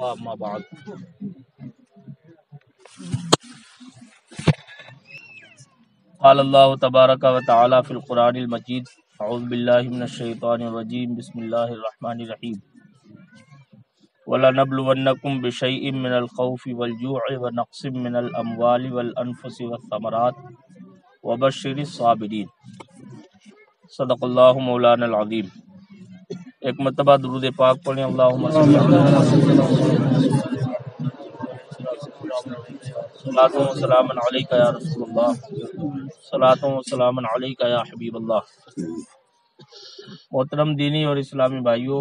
اما بعد قال اللہ تبارک و تعالی فی القرآن المجید اعوذ باللہ من الشیطان الرجیم بسم اللہ الرحمن الرحیم وَلَنَبْلُوَنَّكُمْ بِشَيْءٍ مِّنَ الْخَوْفِ وَالْجُوعِ وَنَقْصٍ مِّنَ الْأَمْوَالِ وَالْأَنفُسِ وَالثَّمَرَاتِ وَبَشِّرِ الصَّابِرِينَ صدق اللہ مولانا العظیم۔ ایک مرتبہ درود پاک پڑھیں۔ اللہم صلی صلاۃ و سلام علیک یا رسول اللہ، صلاۃ و سلام علیک یا حبیب اللہ۔ محترم دینی اور اسلامی بھائیوں،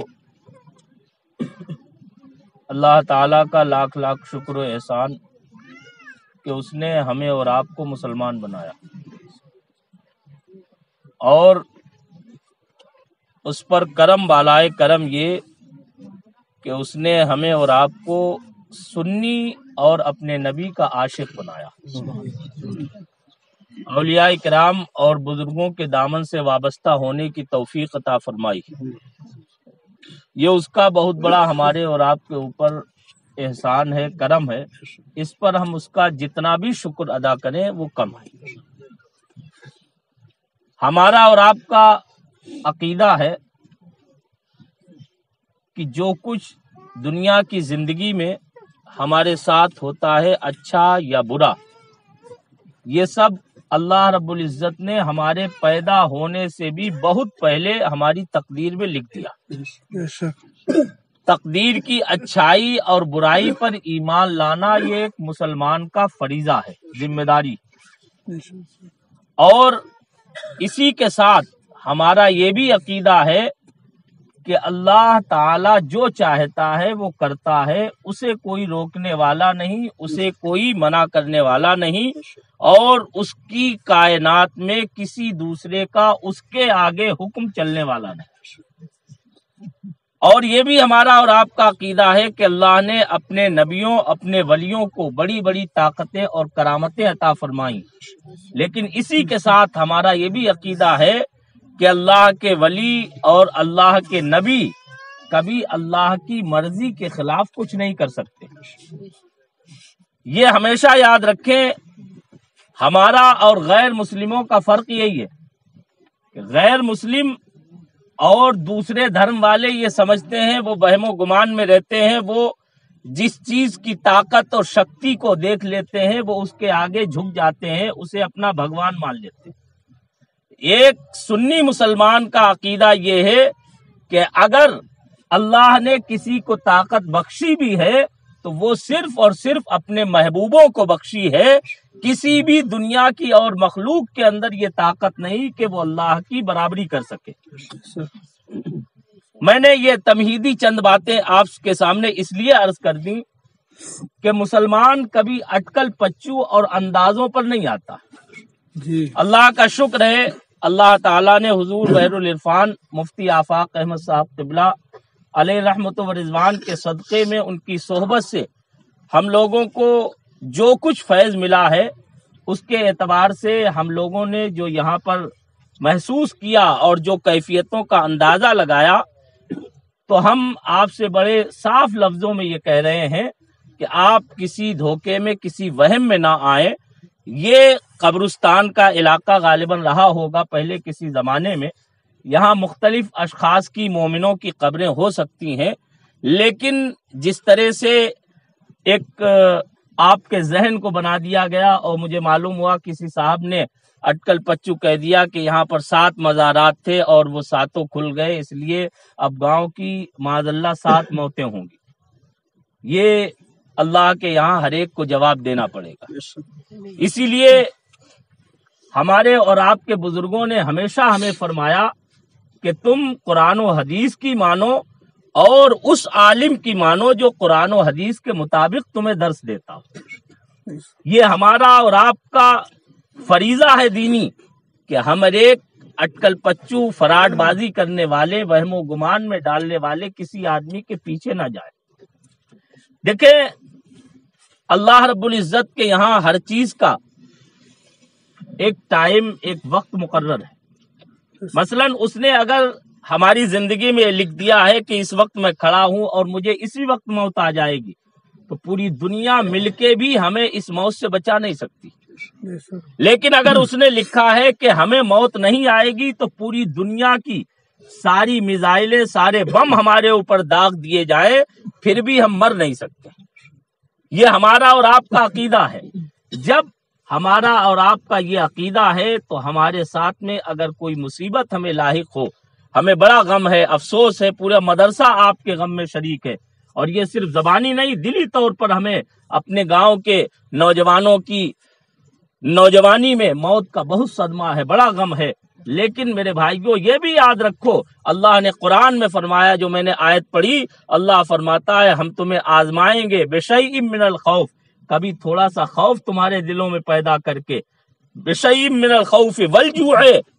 اللہ تعالیٰ کا لاکھ لاکھ شکر و احسان کہ اس نے ہمیں اور آپ کو مسلمان بنایا، اور اس پر کرم بالائے کرم یہ کہ اس نے ہمیں اور آپ کو سنی اور اپنے نبی کا عاشق بنایا، اولیاء کرام اور بزرگوں کے دامن سے وابستہ ہونے کی توفیق عطا فرمائی۔ یہ اس کا بہت بڑا ہمارے اور آپ کے اوپر احسان ہے، کرم ہے۔ اس پر ہم اس کا جتنا بھی شکر ادا کریں وہ کم ہے۔ ہمارا اور آپ کا عقیدہ ہے کہ جو کچھ دنیا کی زندگی میں ہمارے ساتھ ہوتا ہے، اچھا یا برا، یہ سب اللہ رب العزت نے ہمارے پیدا ہونے سے بھی بہت پہلے ہماری تقدیر میں لکھ دیا۔ تقدیر کی اچھائی اور برائی پر ایمان لانا یہ ایک مسلمان کا فریضہ ہے، ذمہ داری۔ اور اسی کے ساتھ ہمارا یہ بھی عقیدہ ہے کہ اللہ تعالی جو چاہتا ہے وہ کرتا ہے، اسے کوئی روکنے والا نہیں، اسے کوئی منع کرنے والا نہیں، اور اس کی کائنات میں کسی دوسرے کا اس کے آگے حکم چلنے والا نہیں۔ اور یہ بھی ہمارا اور آپ کا عقیدہ ہے کہ اللہ نے اپنے نبیوں، اپنے ولیوں کو بڑی بڑی طاقتیں اور کرامتیں عطا فرمائیں، لیکن اسی کے ساتھ ہمارا یہ بھی عقیدہ ہے کہ اللہ کے ولی اور اللہ کے نبی کبھی اللہ کی مرضی کے خلاف کچھ نہیں کر سکتے۔ یہ ہمیشہ یاد رکھیں، ہمارا اور غیر مسلموں کا فرق یہی ہے کہ غیر مسلم اور دوسرے دھرم والے یہ سمجھتے ہیں، وہ وہم و گمان میں رہتے ہیں، وہ جس چیز کی طاقت اور شکتی کو دیکھ لیتے ہیں وہ اس کے آگے جھک جاتے ہیں، اسے اپنا بھگوان مان لیتے ہیں۔ ایک سنی مسلمان کا عقیدہ یہ ہے کہ اگر اللہ نے کسی کو طاقت بخشی بھی ہے تو وہ صرف اور صرف اپنے محبوبوں کو بخشی ہے، کسی بھی دنیا کی اور مخلوق کے اندر یہ طاقت نہیں کہ وہ اللہ کی برابری کر سکے۔ میں نے یہ تمہیدی چند باتیں آپ کے سامنے اس لیے عرض کر دی کہ مسلمان کبھی اٹکل پچو اور اندازوں پر نہیں آتا۔ اللہ کا شکر ہے، اللہ تعالیٰ نے حضور بحر العرفان مفتی آفاق احمد صاحب قبلہ علیہ رحمت و رضوان کے صدقے میں ان کی صحبت سے ہم لوگوں کو جو کچھ فیض ملا ہے، اس کے اعتبار سے ہم لوگوں نے جو یہاں پر محسوس کیا اور جو کیفیتوں کا اندازہ لگایا، تو ہم آپ سے بڑے صاف لفظوں میں یہ کہہ رہے ہیں کہ آپ کسی دھوکے میں، کسی وہم میں نہ آئیں۔ یہ قبرستان کا علاقہ غالباً رہا ہوگا پہلے کسی زمانے میں، یہاں مختلف اشخاص کی، مومنوں کی قبریں ہو سکتی ہیں، لیکن جس طرح سے ایک آپ کے ذہن کو بنا دیا گیا، اور مجھے معلوم ہوا کسی صاحب نے اٹکل پچو کہہ دیا کہ یہاں پر 7 مزارات تھے اور وہ 7 کھل گئے، اس لیے اب گاؤں کی معاذ اللہ 7 موتیں ہوں گی۔ یہ اللہ کے یہاں ہر ایک کو جواب دینا پڑے گا۔ اسی لیے ہمارے اور آپ کے بزرگوں نے ہمیشہ ہمیں فرمایا کہ تم قرآن و حدیث کی مانو اور اس عالم کی مانو جو قرآن و حدیث کے مطابق تمہیں درس دیتا ہو۔ یہ ہمارا اور آپ کا فریضہ ہے دینی کہ ہم ایک اٹکل پچو، فراڈ بازی کرنے والے، وہم و گمان میں ڈالنے والے کسی آدمی کے پیچھے نہ جائیں۔ دیکھیں، اللہ رب العزت کے یہاں ہر چیز کا ایک ٹائم، ایک وقت مقرر ہے۔ مثلا اس نے اگر ہماری زندگی میں لکھ دیا ہے کہ اس وقت میں کھڑا ہوں اور مجھے اسی وقت موت آ جائے گی، تو پوری دنیا مل کے بھی ہمیں اس موت سے بچا نہیں سکتی۔ لیکن اگر اس نے لکھا ہے کہ ہمیں موت نہیں آئے گی تو پوری دنیا کی ساری میزائلیں، سارے بم ہمارے اوپر داغ دیے جائے، پھر بھی ہم مر نہیں سکتے۔ یہ ہمارا اور آپ کا عقیدہ ہے۔ جب ہمارا اور آپ کا یہ عقیدہ ہے تو ہمارے ساتھ میں اگر کوئی مصیبت ہمیں لاحق ہو، ہمیں بڑا غم ہے، افسوس ہے، پورا مدرسہ آپ کے غم میں شریک ہے، اور یہ صرف زبانی نہیں، دلی طور پر ہمیں اپنے گاؤں کے نوجوانوں کی نوجوانی میں موت کا بہت صدمہ ہے، بڑا غم ہے۔ لیکن میرے بھائیوں یہ بھی یاد رکھو، اللہ نے قرآن میں فرمایا، جو میں نے آیت پڑھی، اللہ فرماتا ہے ہم تمہیں آزمائیں گے بشیء من الخوف، کبھی تھوڑا سا خوف تمہارے دلوں میں پیدا کر کے، بشیء من الخوف والجوع،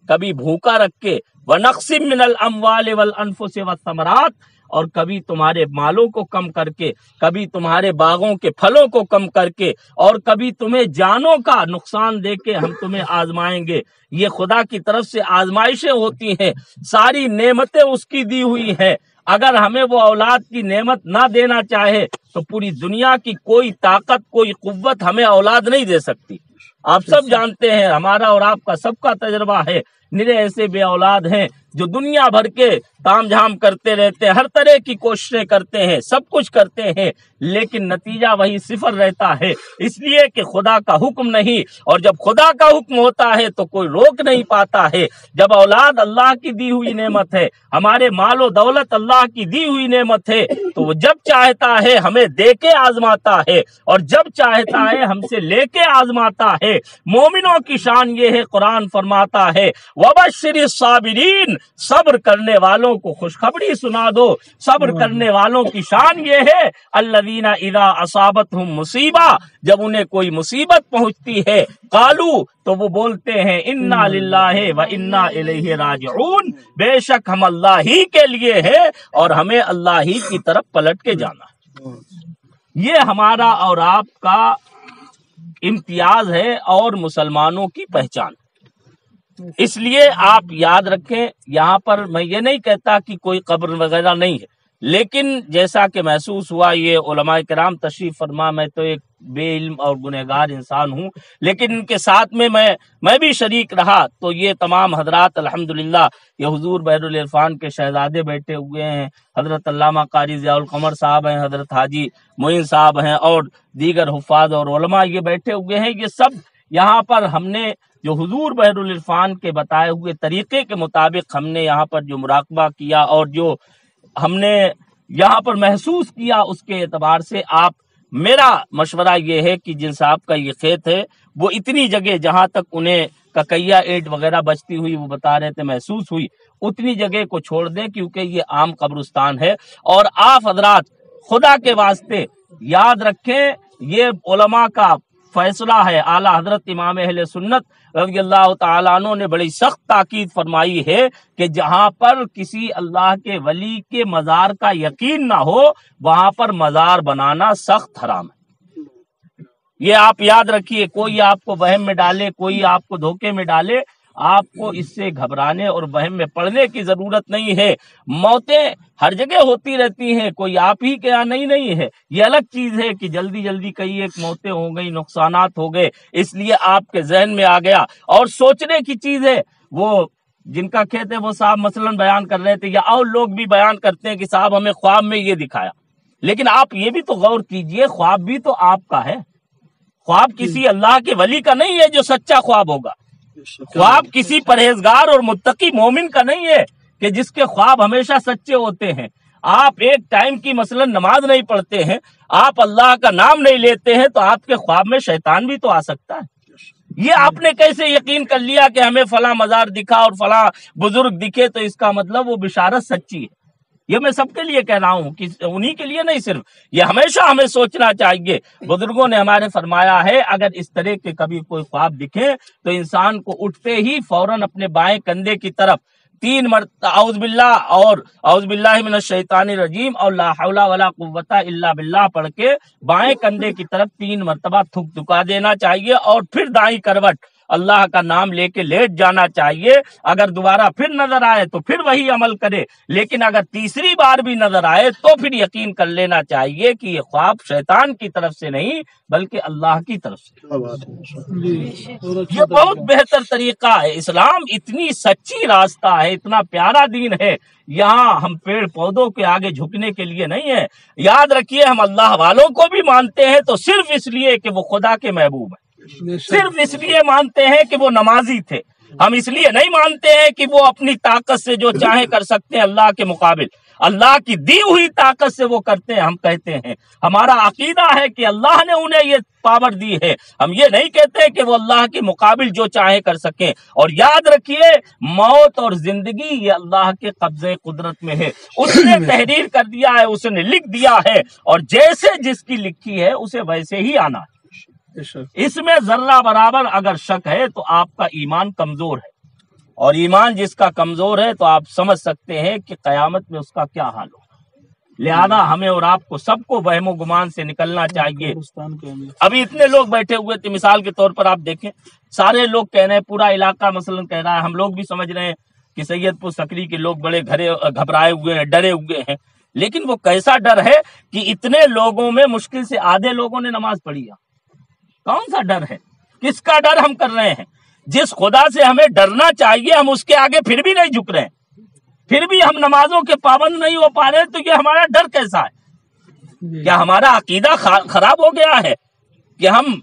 کبھی بھوکا رکھ کے، ونقص من الاموال والانفس والثمرات، اور کبھی تمہارے مالوں کو کم کر کے، کبھی تمہارے باغوں کے پھلوں کو کم کر کے، اور کبھی تمہیں جانوں کا نقصان دے کے ہم تمہیں آزمائیں گے۔ یہ خدا کی طرف سے آزمائشیں ہوتی ہیں، ساری نعمتیں اس کی دی ہوئی ہیں۔ اگر ہمیں وہ اولاد کی نعمت نہ دینا چاہے تو پوری دنیا کی کوئی طاقت، کوئی قوت ہمیں اولاد نہیں دے سکتی۔ آپ سب جانتے ہیں، ہمارا اور آپ کا سب کا تجربہ ہے، نرے ایسے بے اولاد ہیں جو دنیا بھر کے تام جھام کرتے رہتے ہیں، ہر طرح کی کوششیں کرتے ہیں، سب کچھ کرتے ہیں، لیکن نتیجہ وہی صفر رہتا ہے، اس لیے کہ خدا کا حکم نہیں، اور جب خدا کا حکم ہوتا ہے تو کوئی روک نہیں پاتا ہے۔ جب اولاد اللہ کی دی ہوئی نعمت ہے، ہمارے مال و دولت اللہ کی دی ہوئی نعمت ہے، تو وہ جب چاہتا ہے ہمیں دے کے آزماتا ہے، اور جب چاہتا ہے ہم سے لے کے آزماتا ہے۔ مومنوں کی شان یہ ہے، قرآن فرماتا ہے وَبَشِّرِ الصَّابِرِينَ، صبر کرنے والوں کو خوشخبری سنا دو۔ صبر کرنے والوں کی شان یہ ہے الذین اذا اصابتہم مصیبہ، جب انہیں کوئی مصیبت پہنچتی ہے، قالو، تو وہ بولتے ہیں انا للہ و انا الیہ راجعون، بے شک ہم اللہ ہی کے لیے ہیں اور ہمیں اللہ ہی کی طرف پلٹ کے جانا۔ یہ ہمارا اور آپ کا امتیاز ہے اور مسلمانوں کی پہچان۔ اس لیے آپ یاد رکھیں، یہاں پر میں یہ نہیں کہتا کہ کوئی قبر وغیرہ نہیں ہے، لیکن جیسا کہ محسوس ہوا یہ علماء کرام تشریف فرما، میں تو ایک بے علم اور گنہگار انسان ہوں، لیکن ان کے ساتھ میں بھی شریک رہا، تو یہ تمام حضرات الحمدللہ، یہ حضور بحر العرفان کے شہزادے بیٹھے ہوئے ہیں، حضرت علامہ قاری ضیاء القمر صاحب ہیں، حضرت حاجی معین صاحب ہیں، اور دیگر حفاظ اور علماء یہ بیٹھے ہوئے ہیں۔ یہ سب یہاں پر ہم نے جو حضور بحر العرفان کے بتائے ہوئے طریقے کے مطابق ہم نے یہاں پر جو مراقبہ کیا اور جو ہم نے یہاں پر محسوس کیا، اس کے اعتبار سے آپ، میرا مشورہ یہ ہے کہ جن صاحب کا یہ کھیت ہے، وہ اتنی جگہ جہاں تک انہیں ککیا اینٹ وغیرہ بچتی ہوئی وہ بتا رہے تھے محسوس ہوئی، اتنی جگہ کو چھوڑ دیں، کیونکہ یہ عام قبرستان ہے۔ اور آپ حضرات خدا کے واسطے یاد رکھیں، یہ علماء کا فیصلہ ہے۔ اعلیٰ حضرت امام اہل سنت رضی اللہ تعالیٰ عنہ نے بڑی سخت تاکید فرمائی ہے کہ جہاں پر کسی اللہ کے ولی کے مزار کا یقین نہ ہو، وہاں پر مزار بنانا سخت حرام ہے۔ یہ آپ یاد رکھیے، کوئی آپ کو وہم میں ڈالے، کوئی آپ کو دھوکے میں ڈالے، آپ کو اس سے گھبرانے اور وہم میں پڑنے کی ضرورت نہیں ہے۔ موتیں ہر جگہ ہوتی رہتی ہیں، کوئی آپ ہی کے یہاں نہیں ہے۔ یہ الگ چیز ہے کہ جلدی جلدی کئی ایک موتیں ہو گئی، نقصانات ہو گئے، اس لیے آپ کے ذہن میں آ گیا۔ اور سوچنے کی چیز ہے، وہ جن کا کہتے ہیں وہ صاحب مثلاً بیان کر رہے تھے، یا اور لوگ بھی بیان کرتے ہیں کہ صاحب ہمیں خواب میں یہ دکھایا، لیکن آپ یہ بھی تو غور کیجئے، خواب بھی تو آپ کا ہے۔ خواب کسی اللہ کے ولی کا نہیں ہے جو سچا خواب ہوگا۔ خواب کسی پرہیزگار اور متقی مومن کا نہیں ہے کہ جس کے خواب ہمیشہ سچے ہوتے ہیں۔ آپ ایک ٹائم کی مثلا نماز نہیں پڑھتے ہیں، آپ اللہ کا نام نہیں لیتے ہیں، تو آپ کے خواب میں شیطان بھی تو آ سکتا ہے۔ یہ آپ نے کیسے یقین کر لیا کہ ہمیں فلاں مزار دکھا اور فلاں بزرگ دکھے تو اس کا مطلب وہ بشارت سچی ہے؟ یہ میں سب کے لیے کہہ رہا ہوں، کہ انہی کے لیے نہیں، صرف یہ ہمیشہ ہمیں سوچنا چاہیے۔ بزرگوں نے ہمارے فرمایا ہے، اگر اس طرح کے کبھی کوئی خواب دکھے تو انسان کو اٹھتے ہی فوراً اپنے بائیں کندھے کی طرف 3 مرتبہ اعوذ باللہ اور اعوذ باللہ من الشیطان الرجیم اور لا حول ولا قوت الا باللہ پڑھ کے بائیں کندھے کی طرف 3 مرتبہ تھک تھکا دینا چاہیے، اور پھر دائیں کروٹ اللہ کا نام لے کے لیٹ جانا چاہیے. اگر دوبارہ پھر نظر آئے تو پھر وہی عمل کرے, لیکن اگر تیسری بار بھی نظر آئے تو پھر یقین کر لینا چاہیے کہ یہ خواب شیطان کی طرف سے نہیں بلکہ اللہ کی طرف سے. یہ بہت بہتر طریقہ ہے. اسلام اتنی سچی راستہ ہے, اتنا پیارا دین ہے. یہاں ہم پیڑ پودوں کے آگے جھکنے کے لیے نہیں ہے. یاد رکھیے, ہم اللہ والوں کو بھی مانتے ہیں تو صرف اس لیے کہ وہ خدا کے محبوب ہیں, صرف اس لیے مانتے ہیں کہ وہ نمازی تھے. ہم اس لیے نہیں مانتے ہیں کہ وہ اپنی طاقت سے جو چاہے کر سکتے ہیں اللہ کے مقابل. اللہ کی دی ہوئی طاقت سے وہ کرتے ہیں. ہم کہتے ہیں, ہمارا عقیدہ ہے کہ اللہ نے انہیں یہ پاور دی ہے. ہم یہ نہیں کہتے کہ وہ اللہ کے مقابل جو چاہے کر سکیں. اور یاد رکھیے, موت اور زندگی یہ اللہ کے قبضے قدرت میں ہے. اس نے تحریر کر دیا ہے, اس نے لکھ دیا ہے, اور جیسے جس کی لکھی ہے اسے ویسے ہی آنا ہے. اس میں ذرہ برابر اگر شک ہے تو آپ کا ایمان کمزور ہے, اور ایمان جس کا کمزور ہے تو آپ سمجھ سکتے ہیں کہ قیامت میں اس کا کیا حال ہوگا. لہذا ہمیں اور آپ کو سب کو وہم و گمان سے نکلنا چاہیے. ابھی اتنے لوگ بیٹھے ہوئے تھے, مثال کے طور پر آپ دیکھیں, سارے لوگ کہہ رہے ہیں, پورا علاقہ مثلا کہہ رہا ہے, ہم لوگ بھی سمجھ رہے ہیں کہ سید پور سکری کے لوگ بڑے گھبرائے ہوئے ہیں, ڈرے ہوئے ہیں. لیکن وہ کیسا ڈر ہے کہ اتنے لوگوں میں مشکل سے آدھے لوگوں نے نماز پڑھی ہے. کون سا ڈر ہے؟ کس کا ڈر ہم کر رہے ہیں؟ جس خدا سے ہمیں ڈرنا چاہیے ہم اس کے آگے پھر بھی نہیں جھک رہے ہیں, پھر بھی ہم نمازوں کے پابند نہیں ہو پا رہے. تو یہ ہمارا ڈر کیسا ہے؟ کیا ہمارا عقیدہ خراب ہو گیا ہے کہ ہم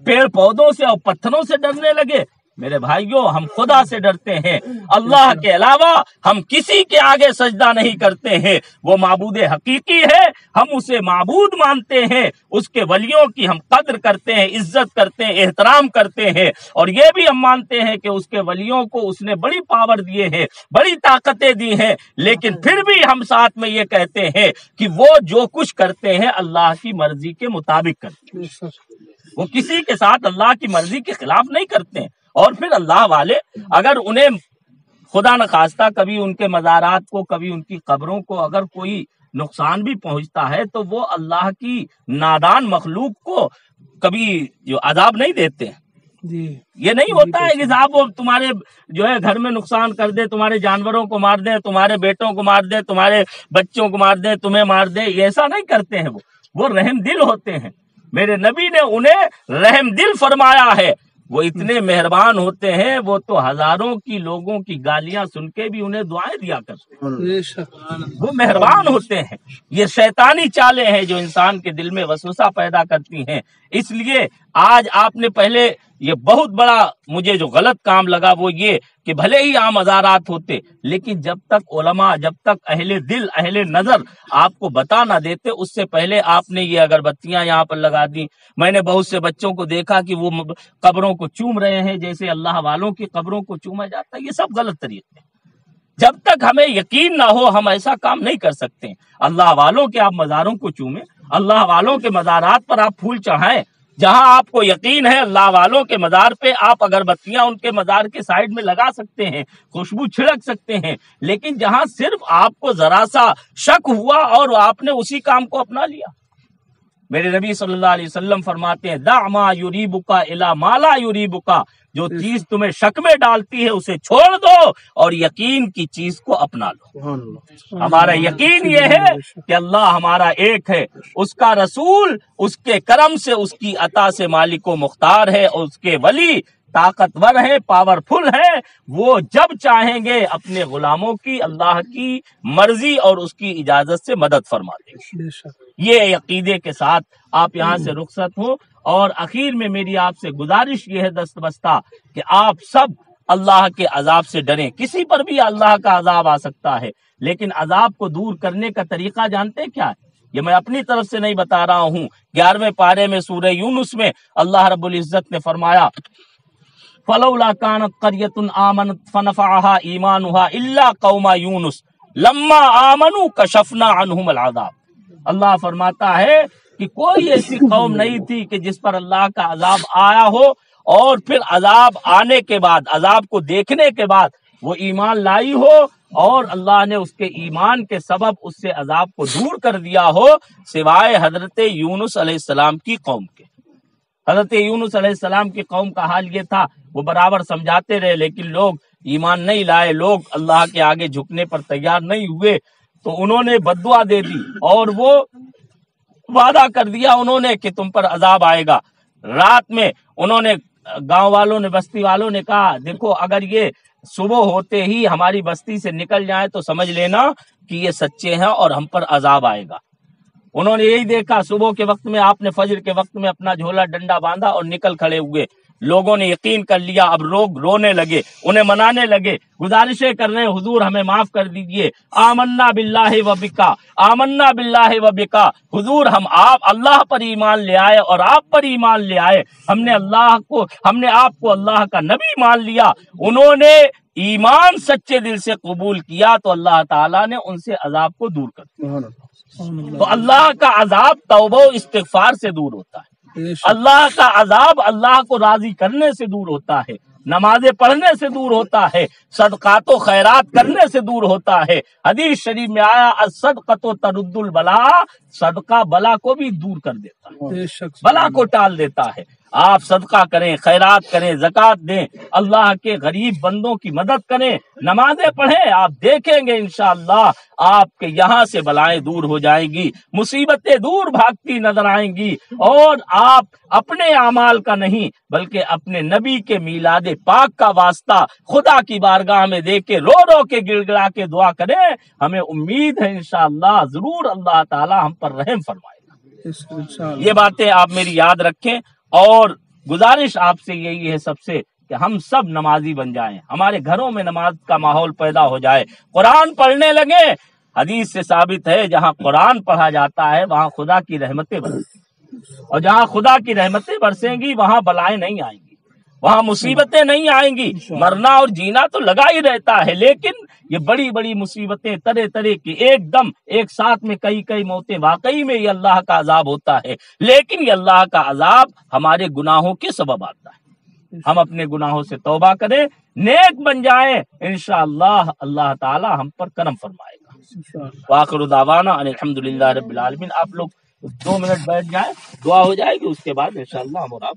پیڑ پودوں سے اور پتھروں سے ڈرنے لگے؟ میرے بھائیوں, ہم خدا سے ڈرتے ہیں. اللہ کے علاوہ ہم کسی کے آگے سجدہ نہیں کرتے ہیں. وہ معبود حقیقی ہے, ہم اسے معبود مانتے ہیں. اس کے ولیوں کی ہم قدر کرتے ہیں, عزت کرتے ہیں, احترام کرتے ہیں. اور یہ بھی ہم مانتے ہیں کہ اس کے ولیوں کو اس نے بڑی پاور دیے ہیں, بڑی طاقتیں دی ہیں. لیکن پھر بھی ہم ساتھ میں یہ کہتے ہیں کہ وہ جو کچھ کرتے ہیں اللہ کی مرضی کے مطابق کرتے ہیں. وہ کسی کے ساتھ اللہ کی مرضی کے خلاف نہیں کرتے ہیں. اور پھر اللہ والے اگر انہیں خدا نخواستہ کبھی ان کے مزارات کو, کبھی ان کی قبروں کو اگر کوئی نقصان بھی پہنچتا ہے تو وہ اللہ کی نادان مخلوق کو کبھی جو عذاب نہیں دیتے ہیں. یہ نہیں ہوتا ہے کہ صاحب وہ تمہارے جو ہے گھر میں نقصان کر دے, تمہارے جانوروں کو مار دے, تمہارے بیٹوں کو مار دے, تمہارے بچوں کو مار دے, تمہیں مار دے. ایسا نہیں کرتے ہیں. وہ رحم دل ہوتے ہیں. میرے نبی نے انہیں رحم دل فرمایا ہے. وہ اتنے مہربان ہوتے ہیں, وہ تو ہزاروں کی لوگوں کی گالیاں سن کے بھی انہیں دعائیں دیا کرتے ہیں. وہ مہربان ہوتے ہیں. یہ شیطانی چالیں ہیں جو انسان کے دل میں وسوسہ پیدا کرتی ہیں. اس لیے آج آپ نے پہلے یہ بہت بڑا مجھے جو غلط کام لگا وہ یہ کہ بھلے ہی عام مزارات ہوتے, لیکن جب تک علماء, جب تک اہل دل, اہل نظر آپ کو بتا نہ دیتے, اس سے پہلے آپ نے یہ اگربتیاں یہاں پر لگا دی. میں نے بہت سے بچوں کو دیکھا کہ وہ قبروں کو چوم رہے ہیں جیسے اللہ والوں کی قبروں کو چوما جاتا ہے. یہ سب غلط طریقے ہیں. جب تک ہمیں یقین نہ ہو ہم ایسا کام نہیں کر سکتے. اللہ والوں کے آپ مزاروں کو چومیں, اللہ والوں کے مزارات پر آپ پھول چڑھائیں. جہاں آپ کو یقین ہے اللہ والوں کے مزار پہ آپ اگربتیاں ان کے مزار کے سائڈ میں لگا سکتے ہیں, خوشبو چھڑک سکتے ہیں. لیکن جہاں صرف آپ کو ذرا سا شک ہوا اور آپ نے اسی کام کو اپنا لیا. میرے نبی صلی اللہ علیہ وسلم فرماتے ہیں, دع ما یریبک الی ما لا یریبک, جو چیز تمہیں شک میں ڈالتی ہے اسے چھوڑ دو اور یقین کی چیز کو اپنا لو. ہمارا یقین یہ ہے کہ اللہ ہمارا ایک ہے, اس کا رسول اس کے کرم سے, اس کی عطا سے مالک و مختار ہے, اور اس کے ولی طاقتور ہے, پاورفل ہے. وہ جب چاہیں گے اپنے غلاموں کی اللہ کی مرضی اور اس کی اجازت سے مدد فرما دیں گے. یہ عقیدے کے ساتھ آپ یہاں سے رخصت ہوں. اور اخیر میں میری آپ سے گزارش یہ ہے دستبستہ کہ آپ سب اللہ کے عذاب سے ڈریں. کسی پر بھی اللہ کا عذاب آ سکتا ہے, لیکن عذاب کو دور کرنے کا طریقہ جانتے کیا ہے؟ یہ میں اپنی طرف سے نہیں بتا رہا ہوں. 11ویں پارے میں سورہ یونس میں اللہ رب العزت نے فرمایا, فلولا كانت قرية آمنت فنفعها ایمانها الا قوم یونس لما آمنوا كشفنا عنهم العذاب. اللہ فرماتا ہے کہ کوئی ایسی قوم نہیں تھی کہ جس پر اللہ کا عذاب آیا ہو اور پھر عذاب آنے کے بعد, عذاب کو دیکھنے کے بعد وہ ایمان لائی ہو اور اللہ نے اس کے ایمان کے سبب اس سے عذاب کو دور کر دیا ہو, سوائے حضرت یونس علیہ السلام کی قوم کے. حضرت یونس علیہ السلام کی قوم کا حال یہ تھا، وہ برابر سمجھاتے رہے لیکن لوگ ایمان نہیں لائے، لوگ اللہ کے آگے جھکنے پر تیار نہیں ہوئے، تو انہوں نے بددعا دے دی اور وہ وعدہ کر دیا انہوں نے کہ تم پر عذاب آئے گا۔ رات میں انہوں نے گاؤں والوں نے، بستی والوں نے کہا دیکھو اگر یہ صبح ہوتے ہی ہماری بستی سے نکل جائے تو سمجھ لینا کہ یہ سچے ہیں اور ہم پر عذاب آئے گا۔ انہوں نے یہی دیکھا، صبح کے وقت میں آپ نے فجر کے وقت میں اپنا جھولا ڈنڈا باندھا اور نکل کھڑے ہوئے۔ لوگوں نے یقین کر لیا، اب لوگ رونے لگے، انہیں منانے لگے، گزارشیں کر رہے ہیں حضور ہمیں معاف کر دیجئے، آمنا باللہ و بکا، آمنا باللہ و بکا، حضور ہم آپ اللہ پر ایمان لے آئے اور آپ پر ایمان لے آئے، ہم نے آپ کو اللہ کا نبی مان لیا۔ انہوں نے ایمان سچے دل سے قبول کیا تو اللہ تعالیٰ نے ان سے عذاب کو دور کر دیا۔ تو اللہ کا عذاب توبہ و استغفار سے دور ہوتا ہے، اللہ کا عذاب اللہ کو راضی کرنے سے دور ہوتا ہے، نمازیں پڑھنے سے دور ہوتا ہے، صدقات و خیرات کرنے سے دور ہوتا ہے۔ حدیث شریف میں آیا الصدقۃ ترد البلا، صدقہ بلا کو بھی دور کر دیتا ہے، بلا کو ٹال دیتا ہے۔ آپ صدقہ کریں، خیرات کریں، زکوٰۃ دیں، اللہ کے غریب بندوں کی مدد کریں، نمازیں پڑھیں، آپ دیکھیں گے انشاءاللہ آپ کے یہاں سے بلائیں دور ہو جائیں گی، مصیبتیں دور بھاگتی نظر آئیں گی، اور آپ اپنے اعمال کا نہیں بلکہ اپنے نبی کے میلاد پاک کا واسطہ خدا کی بارگاہ میں دے کے رو رو کے گڑ گڑا کے دعا کریں، ہمیں امید ہے انشاءاللہ ضرور اللہ تعالی ہم پر رحم فرمائے گا۔ یہ باتیں آپ میری یاد رکھیں، اور گزارش آپ سے یہی ہے سب سے کہ ہم سب نمازی بن جائیں، ہمارے گھروں میں نماز کا ماحول پیدا ہو جائے، قرآن پڑھنے لگے۔ حدیث سے ثابت ہے جہاں قرآن پڑھا جاتا ہے وہاں خدا کی رحمتیں برسیں گی، اور جہاں خدا کی رحمتیں برسیں گی وہاں بلائیں نہیں آئیں گی، وہاں مصیبتیں نہیں آئیں گی۔ مرنا اور جینا تو لگا ہی رہتا ہے، لیکن یہ بڑی بڑی مصیبتیں طرح طرح کی ایک دم ایک ساتھ میں کئی موتیں، واقعی میں یہ اللہ کا عذاب ہوتا ہے، لیکن یہ اللہ کا عذاب ہمارے گناہوں کے سبب آتا ہے۔ ہم اپنے گناہوں سے توبہ کریں، نیک بن جائیں، انشاءاللہ اللہ تعالی ہم پر کرم فرمائے گا۔ وآخر دعوانا ان الحمدللہ رب العالمین۔ آپ لوگ 2 منٹ بیٹھ جائیں، دعا ہو جائے گی، اس کے بعد انشاءاللہ ہم اور آپ